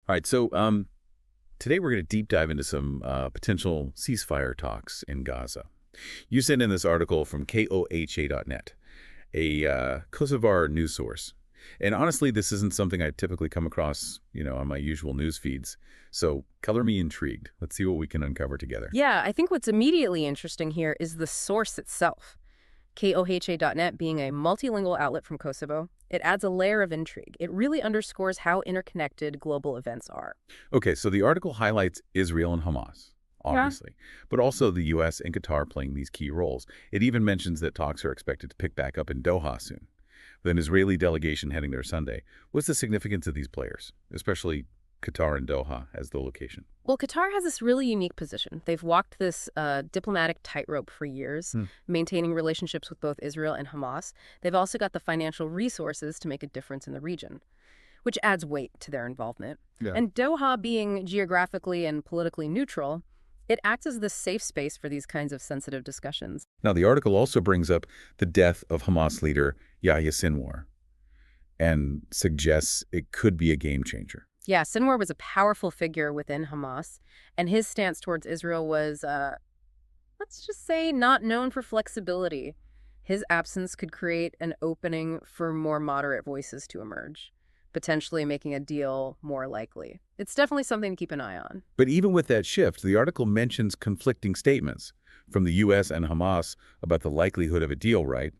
All right, so today we're going to deep dive into some potential ceasefire talks in Gaza. You sent in this article from KOHA.net, a Kosovar news source. And honestly, this isn't something I typically come across, on my usual news feeds. So color me intrigued. Let's see what we can uncover together. Yeah, I think what's immediately interesting here is the source itself. KOHA.net being a multilingual outlet from Kosovo, it adds a layer of intrigue. It really underscores how interconnected global events are. Okay, so the article highlights Israel and Hamas, obviously, but also the U.S. and Qatar playing these key roles. It even mentions that talks are expected to pick back up in Doha soon. With an Israeli delegation heading there Sunday. What's the significance of these players, especially Qatar and Doha as the location? Well, Qatar has this really unique position. They've walked this diplomatic tightrope for years, maintaining relationships with both Israel and Hamas. They've also got the financial resources to make a difference in the region, which adds weight to their involvement. Yeah. And Doha being geographically and politically neutral, it acts as the safe space for these kinds of sensitive discussions. Now, the article also brings up the death of Hamas leader Yahya Sinwar and suggests it could be a game changer. Yeah, Sinwar was a powerful figure within Hamas, and his stance towards Israel was, let's just say, not known for flexibility. His absence could create an opening for more moderate voices to emerge, potentially making a deal more likely. It's definitely something to keep an eye on. But even with that shift, the article mentions conflicting statements from the U.S. and Hamas about the likelihood of a deal, right?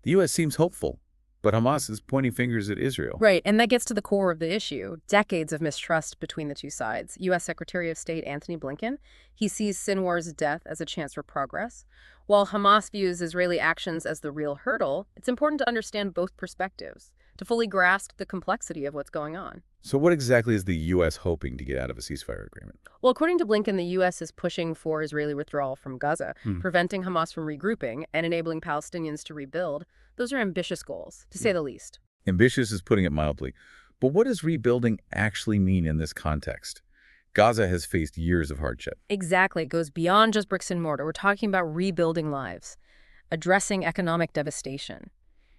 The U.S. seems hopeful, but Hamas is pointing fingers at Israel. Right, and that gets to the core of the issue. Decades of mistrust between the two sides. U.S. Secretary of State Antony Blinken, he sees Sinwar's death as a chance for progress. While Hamas views Israeli actions as the real hurdle, it's important to understand both perspectives to fully grasp the complexity of what's going on. So what exactly is the U.S. hoping to get out of a ceasefire agreement? Well, according to Blinken, the U.S. is pushing for Israeli withdrawal from Gaza, preventing Hamas from regrouping, and enabling Palestinians to rebuild. Those are ambitious goals, to say the least. Ambitious is putting it mildly. But what does rebuilding actually mean in this context? Gaza has faced years of hardship. Exactly. It goes beyond just bricks and mortar. We're talking about rebuilding lives, addressing economic devastation,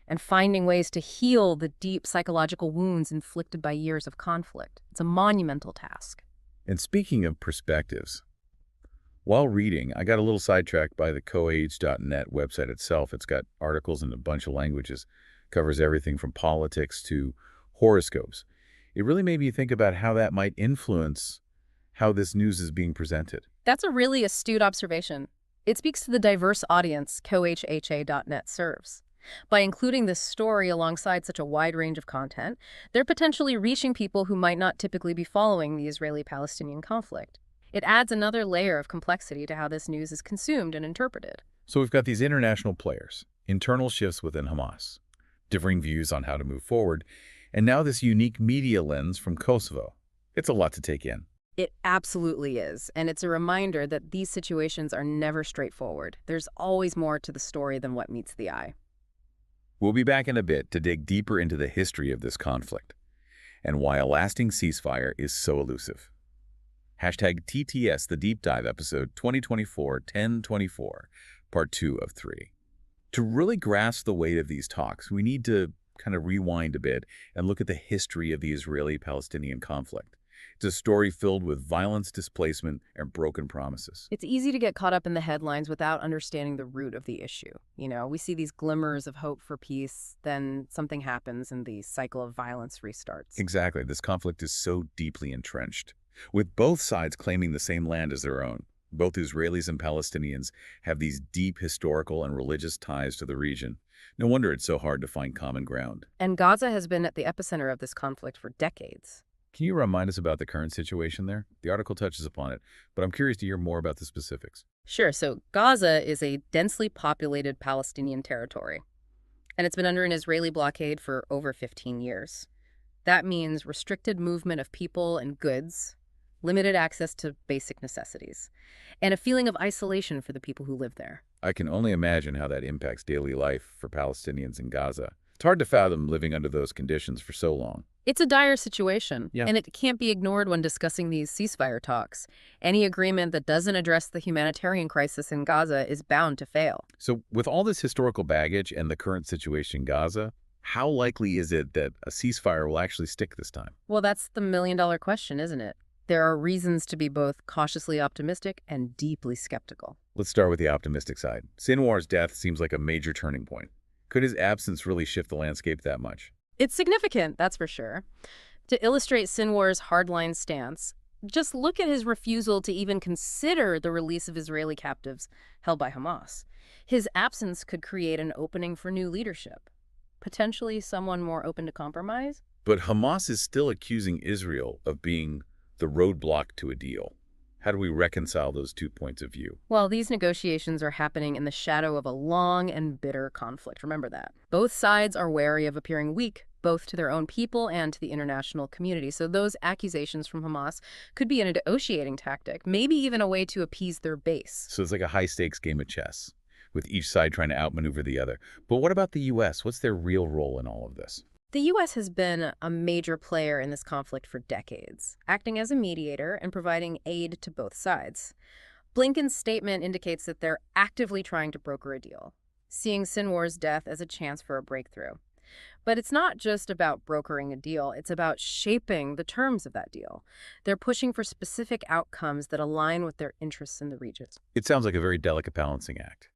and finding ways to heal the deep psychological wounds inflicted by years of conflict. It's a monumental task. And speaking of perspectives, while reading, I got a little sidetracked by the coage.net website itself. It's got articles in a bunch of languages, covers everything from politics to horoscopes. It really made me think about how that might influence how this news is being presented. That's a really astute observation. It speaks to the diverse audience cohha.net serves. By including this story alongside such a wide range of content, they're potentially reaching people who might not typically be following the Israeli-Palestinian conflict. It adds another layer of complexity to how this news is consumed and interpreted. So we've got these international players, internal shifts within Hamas, differing views on how to move forward, and now this unique media lens from Kosovo. It's a lot to take in. It absolutely is, and it's a reminder that these situations are never straightforward. There's always more to the story than what meets the eye. We'll be back in a bit to dig deeper into the history of this conflict and why a lasting ceasefire is so elusive. Hashtag TTS, the Deep Dive episode 2024-1024, part 2 of 3. To really grasp the weight of these talks, we need to kind of rewind a bit and look at the history of the Israeli-Palestinian conflict. It's a story filled with violence, displacement, and broken promises. It's easy to get caught up in the headlines without understanding the root of the issue. We see these glimmers of hope for peace, then something happens and the cycle of violence restarts. Exactly. This conflict is so deeply entrenched, with both sides claiming the same land as their own. Both Israelis and Palestinians have these deep historical and religious ties to the region. No wonder it's so hard to find common ground. And Gaza has been at the epicenter of this conflict for decades. Can you remind us about the current situation there? The article touches upon it, but I'm curious to hear more about the specifics. Sure. So Gaza is a densely populated Palestinian territory, and it's been under an Israeli blockade for over 15 years. That means restricted movement of people and goods, limited access to basic necessities, and a feeling of isolation for the people who live there. I can only imagine how that impacts daily life for Palestinians in Gaza. It's hard to fathom living under those conditions for so long. It's a dire situation, Yeah. and it can't be ignored when discussing these ceasefire talks. Any agreement that doesn't address the humanitarian crisis in Gaza is bound to fail. So with all this historical baggage and the current situation in Gaza, How likely is it that a ceasefire will actually stick this time? Well, that's the million-dollar question, isn't it? There are reasons to be both cautiously optimistic and deeply skeptical. Let's start with the optimistic side. Sinwar's death seems like a major turning point. Could his absence really shift the landscape that much? It's significant, that's for sure. To illustrate Sinwar's hardline stance, just look at his refusal to even consider the release of Israeli captives held by Hamas. His absence could create an opening for new leadership, potentially someone more open to compromise. But Hamas is still accusing Israel of being the roadblock to a deal. How do we reconcile those two points of view? Well, these negotiations are happening in the shadow of a long and bitter conflict. Remember that. Both sides are wary of appearing weak, both to their own people and to the international community. So those accusations from Hamas could be a negotiating tactic, maybe even a way to appease their base. So it's like a high-stakes game of chess, with each side trying to outmaneuver the other. But what about the U.S.? What's their real role in all of this? The U.S. has been a major player in this conflict for decades, acting as a mediator and providing aid to both sides. Blinken's statement indicates that they're actively trying to broker a deal, seeing Sinwar's death as a chance for a breakthrough. But it's not just about brokering a deal, it's about shaping the terms of that deal. They're pushing for specific outcomes that align with their interests in the region. It sounds like a very delicate balancing act.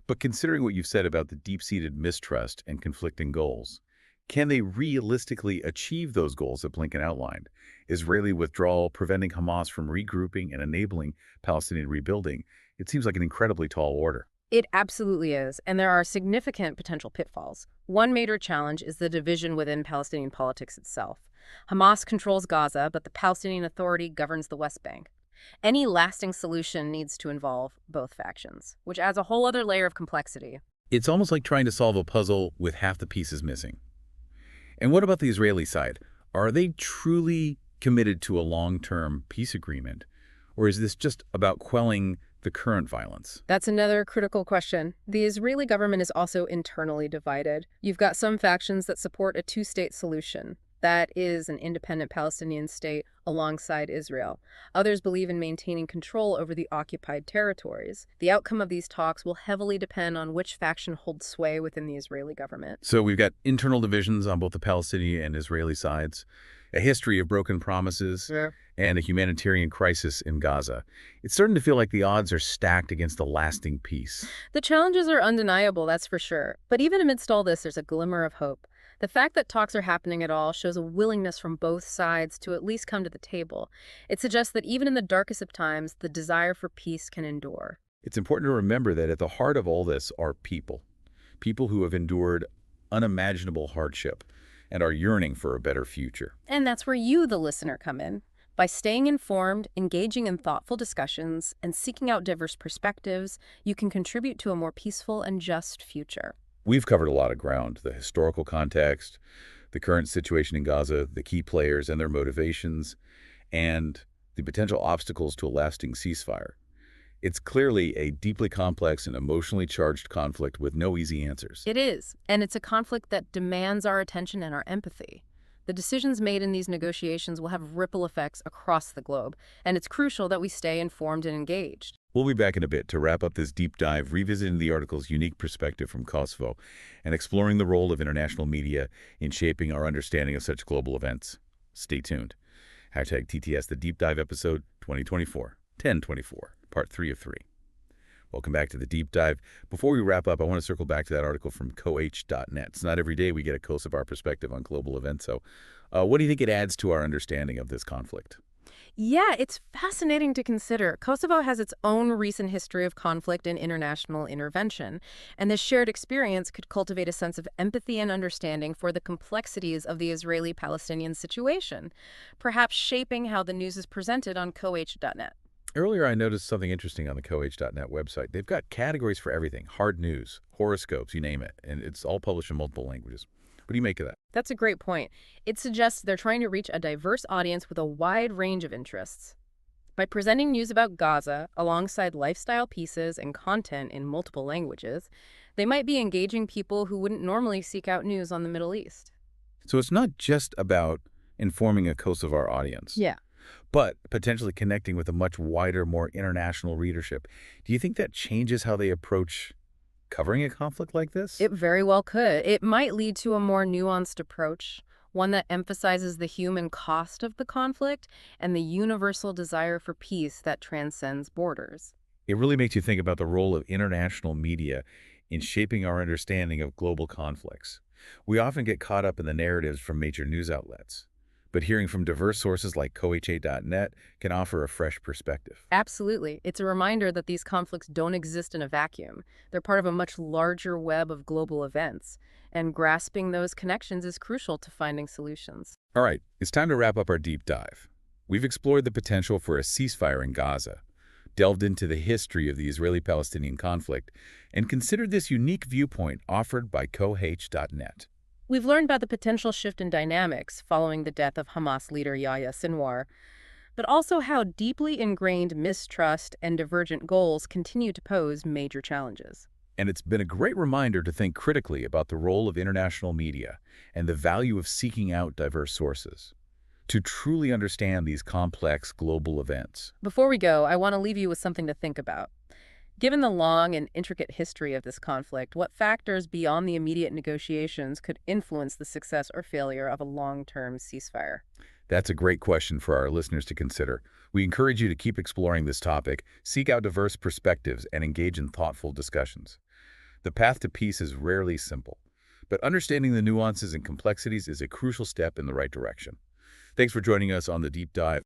But considering what you've said about the deep-seated mistrust and conflicting goals, can they realistically achieve those goals that Blinken outlined? Israeli withdrawal, preventing Hamas from regrouping and enabling Palestinian rebuilding. It seems like an incredibly tall order. It absolutely is, and there are significant potential pitfalls. One major challenge is the division within Palestinian politics itself. Hamas controls Gaza, but the Palestinian Authority governs the West Bank. Any lasting solution needs to involve both factions, which adds a whole other layer of complexity. It's almost like trying to solve a puzzle with half the pieces missing. And what about the Israeli side? Are they truly committed to a long-term peace agreement? Or is this just about quelling the current violence? That's another critical question. The Israeli government is also internally divided. You've got some factions that support a two-state solution. That is an independent Palestinian state alongside Israel. Others believe in maintaining control over the occupied territories. The outcome of these talks will heavily depend on which faction holds sway within the Israeli government. So we've got internal divisions on both the Palestinian and Israeli sides, a history of broken promises, and a humanitarian crisis in Gaza. It's starting to feel like the odds are stacked against a lasting peace. The challenges are undeniable, that's for sure. But even amidst all this, there's a glimmer of hope. The fact that talks are happening at all shows a willingness from both sides to at least come to the table. It suggests that even in the darkest of times, the desire for peace can endure. It's important to remember that at the heart of all this are people. People who have endured unimaginable hardship and are yearning for a better future. And that's where you, the listener, come in. By staying informed, engaging in thoughtful discussions, and seeking out diverse perspectives, you can contribute to a more peaceful and just future. We've covered a lot of ground: the historical context, the current situation in Gaza, the key players and their motivations, and the potential obstacles to a lasting ceasefire. It's clearly a deeply complex and emotionally charged conflict with no easy answers. It is, and it's a conflict that demands our attention and our empathy. The decisions made in these negotiations will have ripple effects across the globe, and it's crucial that we stay informed and engaged. We'll be back in a bit to wrap up this deep dive, revisiting the article's unique perspective from Kosovo and exploring the role of international media in shaping our understanding of such global events. Stay tuned. Hashtag TTS, the Deep Dive episode 2024, 1024, part 3 of 3. Welcome back to the Deep Dive. Before we wrap up, I want to circle back to that article from coh.net. It's not every day we get a Kosovo perspective on global events, so what do you think it adds to our understanding of this conflict? Yeah, it's fascinating to consider. Kosovo has its own recent history of conflict and international intervention, and this shared experience could cultivate a sense of empathy and understanding for the complexities of the Israeli-Palestinian situation, perhaps shaping how the news is presented on coh.net. Earlier, I noticed something interesting on the coh.net website. They've got categories for everything: hard news, horoscopes, you name it, and it's all published in multiple languages. What do you make of that? That's a great point. It suggests they're trying to reach a diverse audience with a wide range of interests. By presenting news about Gaza alongside lifestyle pieces and content in multiple languages, they might be engaging people who wouldn't normally seek out news on the Middle East. So it's not just about informing a Kosovar audience, Yeah. but potentially connecting with a much wider, more international readership. Do you think that changes how they approach covering a conflict like this? It very well could. It might lead to a more nuanced approach, one that emphasizes the human cost of the conflict and the universal desire for peace that transcends borders. It really makes you think about the role of international media in shaping our understanding of global conflicts. We often get caught up in the narratives from major news outlets, but hearing from diverse sources like coha.net can offer a fresh perspective. Absolutely. It's a reminder that these conflicts don't exist in a vacuum. They're part of a much larger web of global events, and grasping those connections is crucial to finding solutions. All right, it's time to wrap up our deep dive. We've explored the potential for a ceasefire in Gaza, delved into the history of the Israeli-Palestinian conflict, and considered this unique viewpoint offered by coh.net. We've learned about the potential shift in dynamics following the death of Hamas leader Yahya Sinwar, but also how deeply ingrained mistrust and divergent goals continue to pose major challenges. And it's been a great reminder to think critically about the role of international media and the value of seeking out diverse sources to truly understand these complex global events. Before we go, I want to leave you with something to think about. Given the long and intricate history of this conflict, what factors beyond the immediate negotiations could influence the success or failure of a long-term ceasefire? That's a great question for our listeners to consider. We encourage you to keep exploring this topic, seek out diverse perspectives, and engage in thoughtful discussions. The path to peace is rarely simple, but understanding the nuances and complexities is a crucial step in the right direction. Thanks for joining us on the Deep Dive.